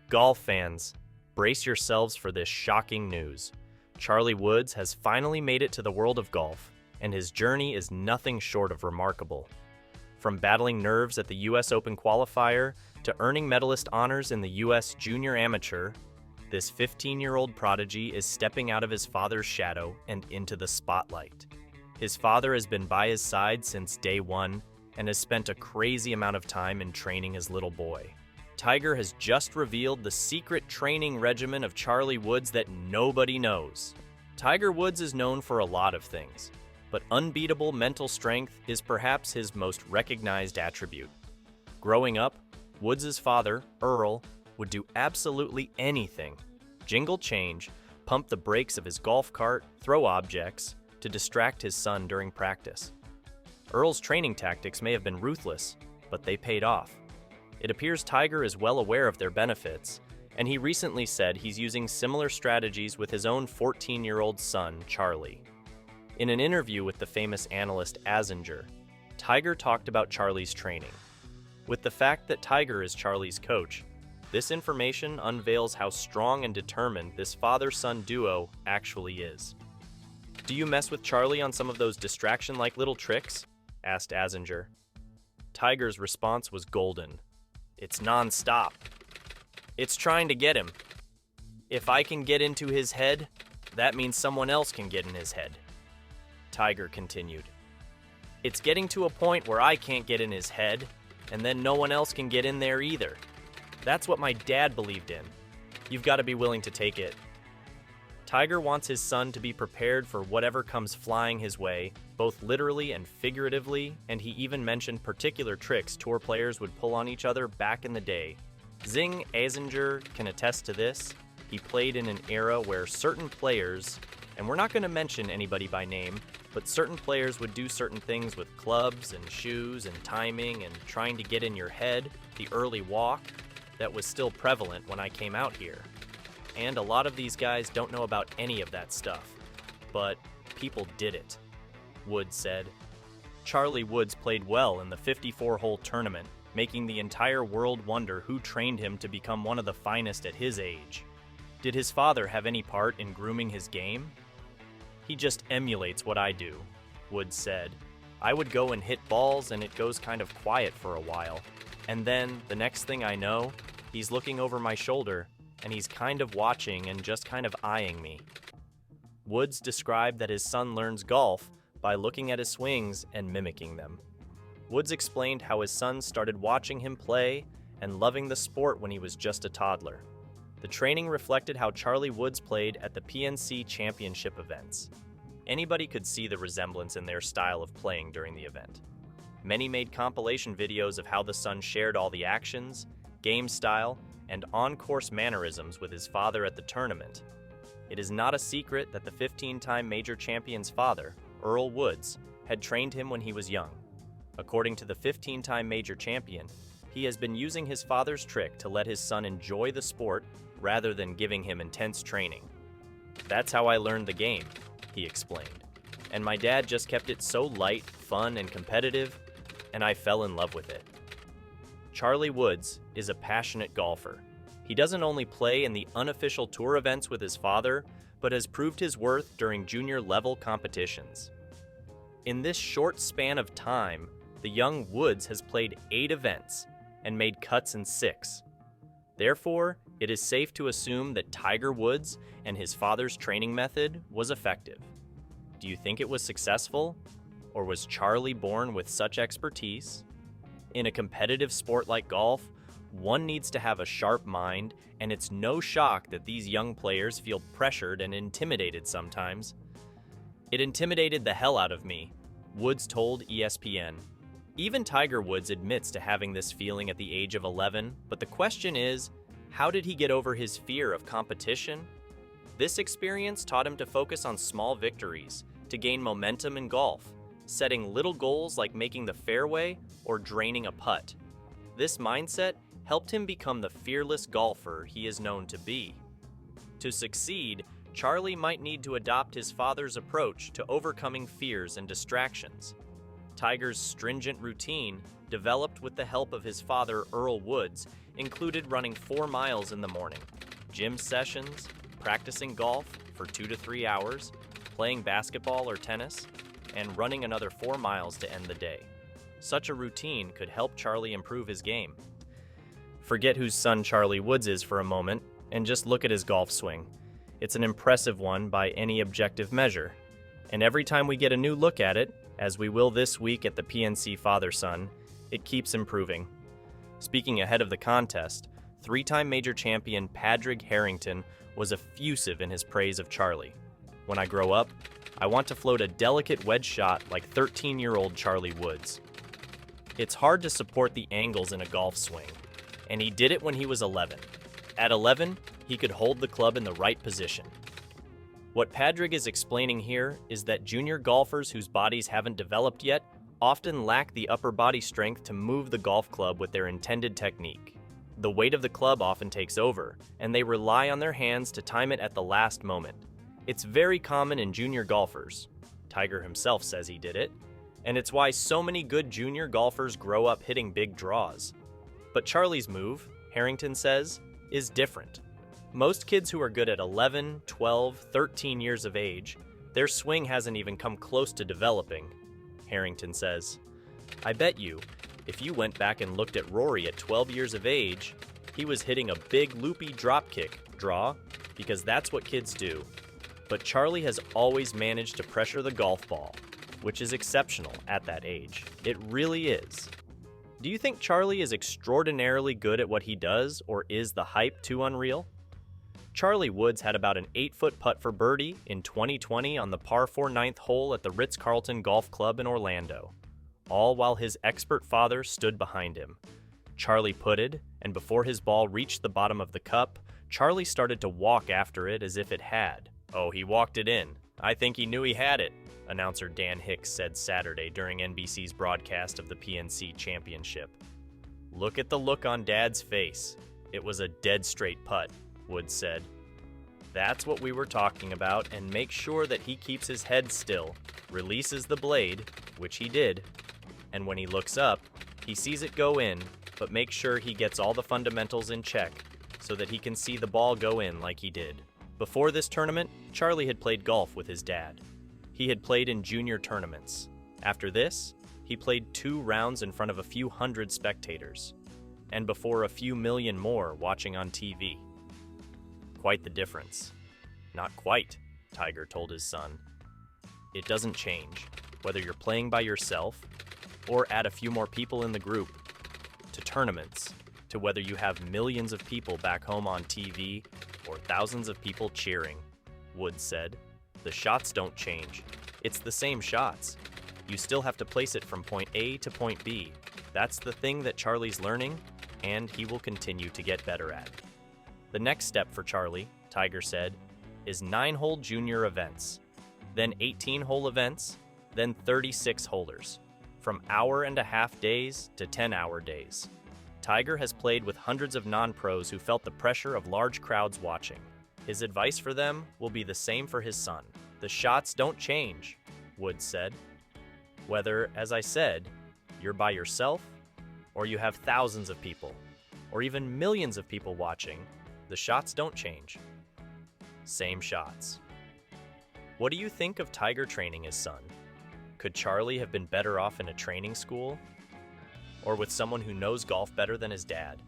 Golf fans, brace yourselves for this shocking news. Charlie Woods has finally made it to the world of golf, and his journey is nothing short of remarkable. From battling nerves at the U.S. Open qualifier to earning medalist honors in the U.S. Junior Amateur, this 15-year-old prodigy is stepping out of his father's shadow and into the spotlight. His father has been by his side since day one and has spent a crazy amount of time in training his little boy. Tiger has just revealed the secret training regimen of Charlie Woods that nobody knows. Tiger Woods is known for a lot of things, but unbeatable mental strength is perhaps his most recognized attribute. Growing up, Woods' father, Earl, would do absolutely anything: jingle change, pump the brakes of his golf cart, throw objects, to distract his son during practice. Earl's training tactics may have been ruthless, but they paid off. It appears Tiger is well aware of their benefits, and he recently said he's using similar strategies with his own 14-year-old son, Charlie. In an interview with the famous analyst Azinger, Tiger talked about Charlie's training. With the fact that Tiger is Charlie's coach, this information unveils how strong and determined this father-son duo actually is. "Do you mess with Charlie on some of those distraction-like little tricks?" asked Azinger. Tiger's response was golden. "It's non-stop. It's trying to get him. If I can get into his head, that means someone else can get in his head." Tiger continued, "It's getting to a point where I can't get in his head, and then no one else can get in there either. That's what my dad believed in. You've got to be willing to take it." Tiger wants his son to be prepared for whatever comes flying his way, both literally and figuratively, and he even mentioned particular tricks tour players would pull on each other back in the day. Zing Azinger can attest to this. He played in an era where certain players, and we're not going to mention anybody by name, but certain players would do certain things with clubs and shoes and timing and trying to get in your head, the early walk, that was still prevalent when I came out here. And a lot of these guys don't know about any of that stuff. But people did it, Woods said. Charlie Woods played well in the 54-hole tournament, making the entire world wonder who trained him to become one of the finest at his age. Did his father have any part in grooming his game? "He just emulates what I do," Woods said. "I would go and hit balls and it goes kind of quiet for a while. And then, the next thing I know, he's looking over my shoulder and he's kind of watching and just kind of eyeing me." Woods described that his son learns golf by looking at his swings and mimicking them. Woods explained how his son started watching him play and loving the sport when he was just a toddler. The training reflected how Charlie Woods played at the PNC Championship events. Anybody could see the resemblance in their style of playing during the event. Many made compilation videos of how the son shared all the actions, game style, and on-course mannerisms with his father at the tournament. It is not a secret that the 15-time major champion's father, Earl Woods, had trained him when he was young. According to the 15-time major champion, he has been using his father's trick to let his son enjoy the sport rather than giving him intense training. "That's how I learned the game," he explained. "And my dad just kept it so light, fun, and competitive, and I fell in love with it." Charlie Woods is a passionate golfer. He doesn't only play in the unofficial tour events with his father, but has proved his worth during junior-level competitions. In this short span of time, the young Woods has played 8 events and made cuts in 6. Therefore, it is safe to assume that Tiger Woods and his father's training method was effective. Do you think it was successful? Or was Charlie born with such expertise? In a competitive sport like golf, one needs to have a sharp mind, and it's no shock that these young players feel pressured and intimidated sometimes. "It intimidated the hell out of me," Woods told ESPN. Even Tiger Woods admits to having this feeling at the age of 11, but the question is, how did he get over his fear of competition? This experience taught him to focus on small victories, to gain momentum in golf, setting little goals like making the fairway or draining a putt. This mindset helped him become the fearless golfer he is known to be. To succeed, Charlie might need to adopt his father's approach to overcoming fears and distractions. Tiger's stringent routine, developed with the help of his father Earl Woods, included running 4 miles in the morning, gym sessions, practicing golf for 2 to 3 hours, playing basketball or tennis, and running another 4 miles to end the day. Such a routine could help Charlie improve his game. Forget whose son Charlie Woods is for a moment, and just look at his golf swing. It's an impressive one by any objective measure. And every time we get a new look at it, as we will this week at the PNC Father-Son, it keeps improving. Speaking ahead of the contest, 3-time major champion Padraig Harrington was effusive in his praise of Charlie. When I grow up, I want to float a delicate wedge shot like 13-year-old Charlie Woods. It's hard to support the angles in a golf swing, and he did it when he was 11. At 11, he could hold the club in the right position. What Padraig is explaining here is that junior golfers whose bodies haven't developed yet often lack the upper body strength to move the golf club with their intended technique. The weight of the club often takes over, and they rely on their hands to time it at the last moment. It's very common in junior golfers. Tiger himself says he did it, and it's why so many good junior golfers grow up hitting big draws. But Charlie's move, Harrington says, is different. Most kids who are good at 11, 12, 13 years of age, their swing hasn't even come close to developing. Harrington says, I bet you, if you went back and looked at Rory at 12 years of age, he was hitting a big loopy dropkick draw, because that's what kids do. But Charlie has always managed to pressure the golf ball, which is exceptional at that age. It really is. Do you think Charlie is extraordinarily good at what he does, or is the hype too unreal? Charlie Woods had about an 8-foot putt for birdie in 2020 on the par 4 9th hole at the Ritz-Carlton Golf Club in Orlando, all while his expert father stood behind him. Charlie putted, and before his ball reached the bottom of the cup, Charlie started to walk after it as if it had. Oh, he walked it in. I think he knew he had it, announcer Dan Hicks said Saturday during NBC's broadcast of the PNC Championship. Look at the look on Dad's face. It was a dead straight putt, Woods said. That's what we were talking about, and make sure that he keeps his head still, releases the blade, which he did, and when he looks up, he sees it go in, but make sure he gets all the fundamentals in check so that he can see the ball go in like he did. Before this tournament, Charlie had played golf with his dad. He had played in junior tournaments. After this, he played 2 rounds in front of a few hundred spectators, and before a few million more watching on TV. Quite the difference. Not quite, Tiger told his son. It doesn't change, whether you're playing by yourself or add a few more people in the group, to tournaments, to whether you have millions of people back home on TV or thousands of people cheering, Woods said. The shots don't change. It's the same shots. You still have to place it from point A to point B. That's the thing that Charlie's learning, and he will continue to get better at. The next step for Charlie, Tiger said, is 9-hole junior events, then 18-hole events, then 36-holers, from hour-and-a-half days to 10-hour days. Tiger has played with hundreds of non-pros who felt the pressure of large crowds watching. His advice for them will be the same for his son. The shots don't change, Woods said. Whether, as I said, you're by yourself, or you have thousands of people, or even millions of people watching, the shots don't change. Same shots. What do you think of Tiger training his son? Could Charlie have been better off in a training school? Or with someone who knows golf better than his dad?